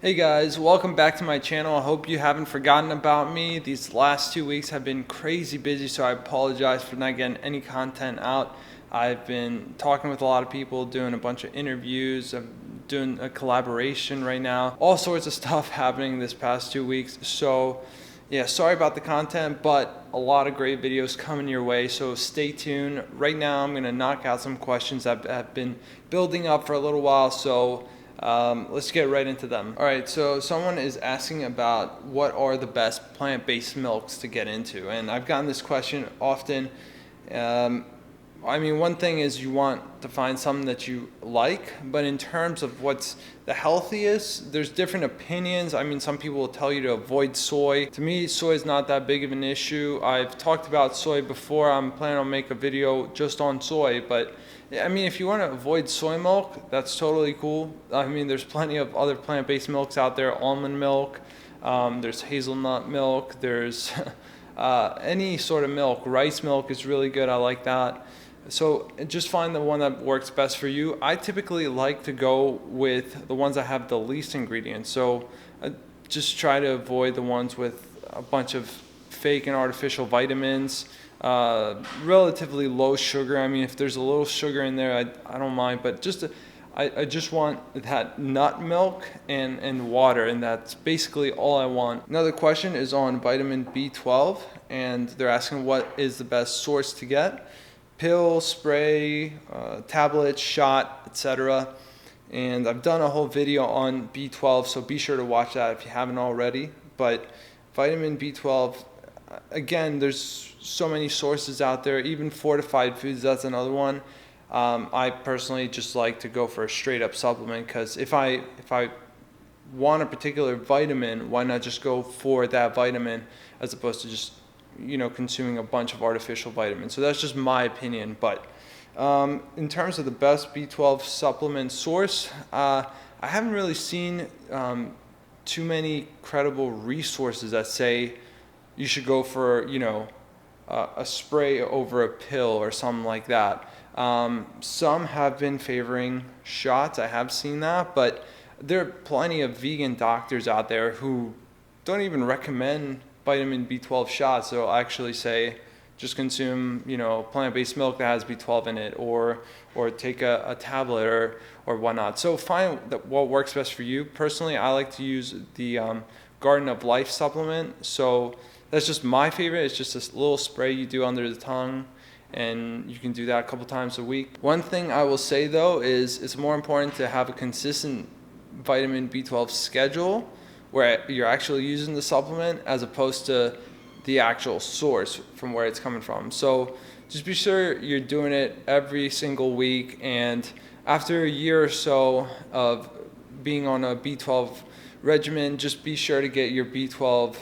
Hey guys, welcome back to my channel. I hope you haven't forgotten about me. These last 2 weeks have been crazy busy, so I apologize for not getting any content out. I've been talking with a lot of people, doing a bunch of interviews. I'm doing a collaboration right now. All sorts of stuff happening this past 2 weeks. So yeah, sorry about the content, but a lot of great videos coming your way, so stay tuned. Right now I'm gonna knock out some questions that have been building up for a little while, so let's get right into them. All right, so someone is asking about what are the best plant-based milks to get into, and I've gotten this question often. I mean, one thing is you want to find something that you like, but in terms of what's the healthiest, there's different opinions. I mean, some people will tell you to avoid soy. To me, soy is not that big of an issue. I've talked about soy before. I'm planning on making a video just on soy, but I mean, if you want to avoid soy milk, that's totally cool. I mean, there's plenty of other plant-based milks out there, almond milk, there's hazelnut milk, there's any sort of milk. Rice milk is really good, I like that. So just find the one that works best for you. I typically like to go with the ones that have the least ingredients. So just try to avoid the ones with a bunch of fake and artificial vitamins. Relatively low sugar. I mean, if there's a little sugar in there, I don't mind, but I just want that nut milk and water, and that's basically all I want. Another question is on vitamin B12, and they're asking what is the best source to get. Pill, spray, tablet, shot, etc. And I've done a whole video on B12, so be sure to watch that if you haven't already. But vitamin B12, again, there's so many sources out there. Even fortified foods, that's another one. I personally just like to go for a straight up supplement, because if I want a particular vitamin, why not just go for that vitamin as opposed to just consuming a bunch of artificial vitamins. So that's just my opinion. But in terms of the best B12 supplement source, I haven't really seen too many credible resources that say you should go for a spray over a pill or something like that. Some have been favoring shots. I have seen that, but there are plenty of vegan doctors out there who don't even recommend vitamin B12 shots. So I actually say just consume plant-based milk that has B12 in it, or take a tablet or whatnot. So find what works best for you. Personally, I like to use the Garden of Life supplement. So that's just my favorite. It's just this little spray you do under the tongue, and you can do that a couple times a week. One thing I will say though is it's more important to have a consistent vitamin B12 schedule where you're actually using the supplement as opposed to the actual source from where it's coming from. So just be sure you're doing it every single week, and after a year or so of being on a B12 regimen, just be sure to get your B12,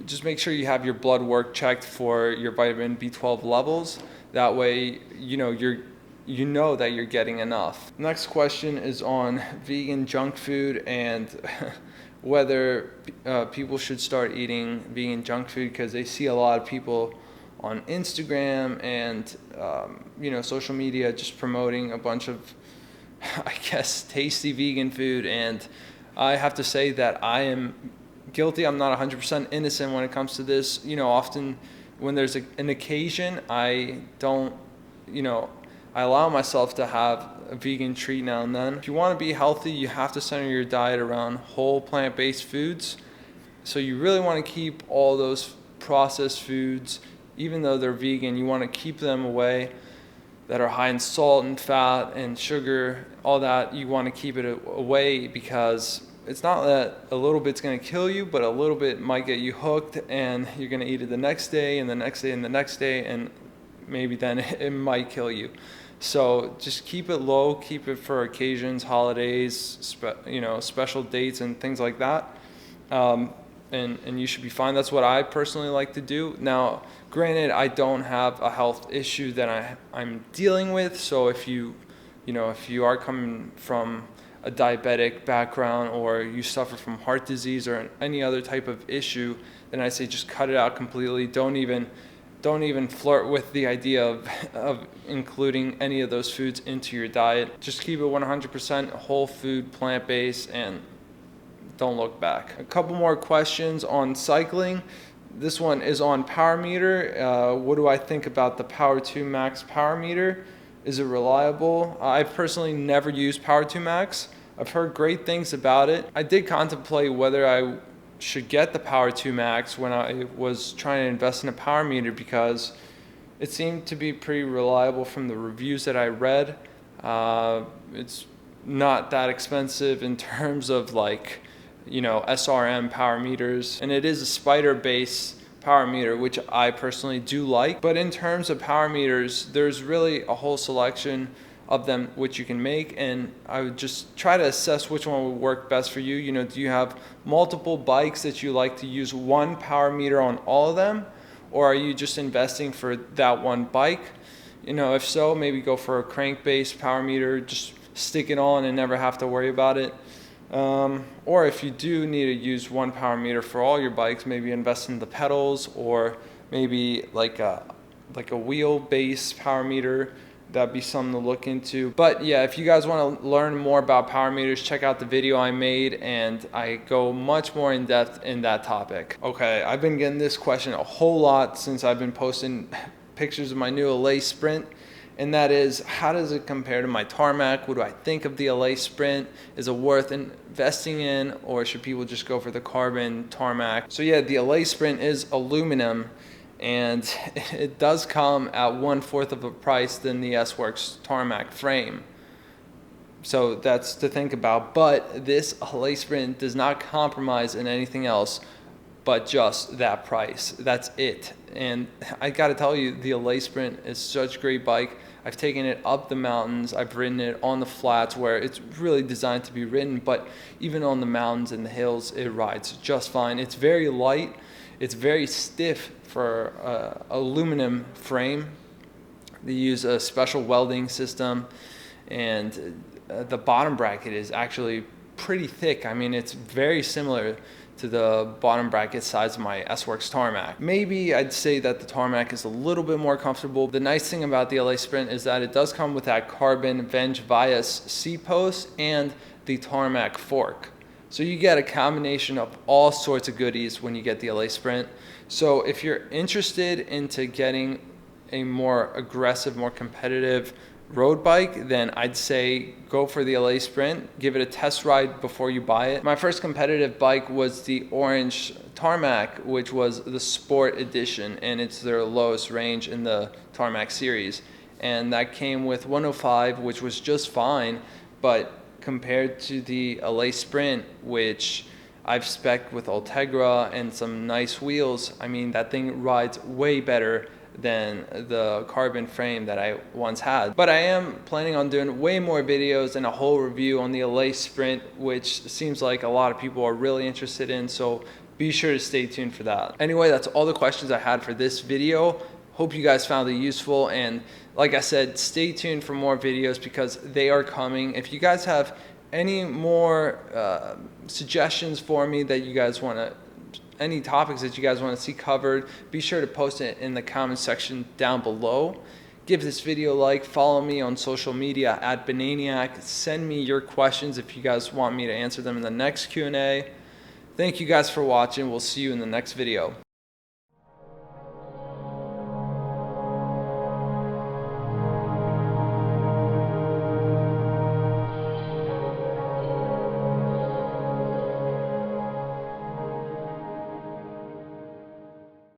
just make sure you have your blood work checked for your vitamin B12 levels. That way you know that you're getting enough. Next question is on vegan junk food and whether people should start eating vegan junk food, because they see a lot of people on Instagram and social media just promoting a bunch of, I guess, tasty vegan food. And I have to say that I am guilty. I'm not 100% innocent when it comes to this. Often when there's an occasion, I don't, I allow myself to have a vegan treat now and then. If you want to be healthy, you have to center your diet around whole plant-based foods. So you really want to keep all those processed foods, even though they're vegan, you want to keep them away, that are high in salt and fat and sugar, all that. You want to keep it away, because it's not that a little bit's going to kill you, but a little bit might get you hooked, and you're going to eat it the next day and the next day and the next day, and maybe then it might kill you. So just keep it low, keep it for occasions, holidays, special dates and things like that. And you should be fine. That's what I personally like to do. Now, granted, I don't have a health issue that I'm dealing with. So if you are coming from a diabetic background, or you suffer from heart disease or any other type of issue, then I say just cut it out completely. Don't even don't even flirt with the idea of including any of those foods into your diet. Just keep it 100% whole food, plant-based, and don't look back. A couple more questions on cycling. This one is on power meter. What do I think about the Power 2 Max power meter? Is it reliable? I've personally never used Power 2 Max. I've heard great things about it. I did contemplate whether I should get the Power 2 Max when I was trying to invest in a power meter, because it seemed to be pretty reliable from the reviews that I read. It's not that expensive in terms of like, you know, SRM power meters, and it is a spider based power meter, which I personally do like. But in terms of power meters, there's really a whole selection of them which you can make, and I would just try to assess which one would work best for you. You know, do you have multiple bikes that you like to use one power meter on all of them, or are you just investing for that one bike? You know, if so, maybe go for a crank based power meter, just stick it on and never have to worry about it. Or if you do need to use one power meter for all your bikes, maybe invest in the pedals, or maybe like a wheel-based power meter. That'd be something to look into. But yeah, if you guys want to learn more about power meters, check out the video I made, and I go much more in depth in that topic. Okay, I've been getting this question a whole lot since I've been posting pictures of my new Allez Sprint. And that is, how does it compare to my Tarmac? What do I think of the Allez Sprint? Is it worth investing in, or should people just go for the carbon Tarmac? So yeah, the Allez Sprint is aluminum, and it does come at 1/4 of the price than the S-Works Tarmac frame. So that's to think about. But this Allez Sprint does not compromise in anything else but just that price. That's it. And I gotta tell you, the Allez Sprint is such a great bike. I've taken it up the mountains, I've ridden it on the flats where it's really designed to be ridden, but even on the mountains and the hills, it rides just fine. It's very light, it's very stiff for aluminum frame. They use a special welding system, and the bottom bracket is actually pretty thick. I mean, it's very similar to the bottom bracket size of my S-Works Tarmac. Maybe I'd say that the Tarmac is a little bit more comfortable. The nice thing about the Allez Sprint is that it does come with that carbon Venge Vias seat post and the Tarmac fork. So you get a combination of all sorts of goodies when you get the Allez Sprint. So if you're interested into getting a more aggressive, more competitive road bike, then I'd say go for the Allez Sprint. Give it a test ride before you buy it. My first competitive bike was the orange Tarmac, which was the Sport Edition, and it's their lowest range in the Tarmac series. And that came with 105, which was just fine, but compared to the Allez Sprint, which I've spec'd with Ultegra and some nice wheels, I mean, that thing rides way better than the carbon frame that I once had. But I am planning on doing way more videos and a whole review on the Allez Sprint, which seems like a lot of people are really interested in, so be sure to stay tuned for that. Anyway, that's all the questions I had for this video. Hope you guys found it useful, and like I said, stay tuned for more videos because they are coming. If you guys have any more suggestions for me that you guys want to, any topics that you guys want to see covered, be sure to post it in the comment section down below. Give this video a like, follow me on social media at Bananiac, send me your questions if you guys want me to answer them in the next Q&A. Thank you guys for watching, we'll see you in the next video.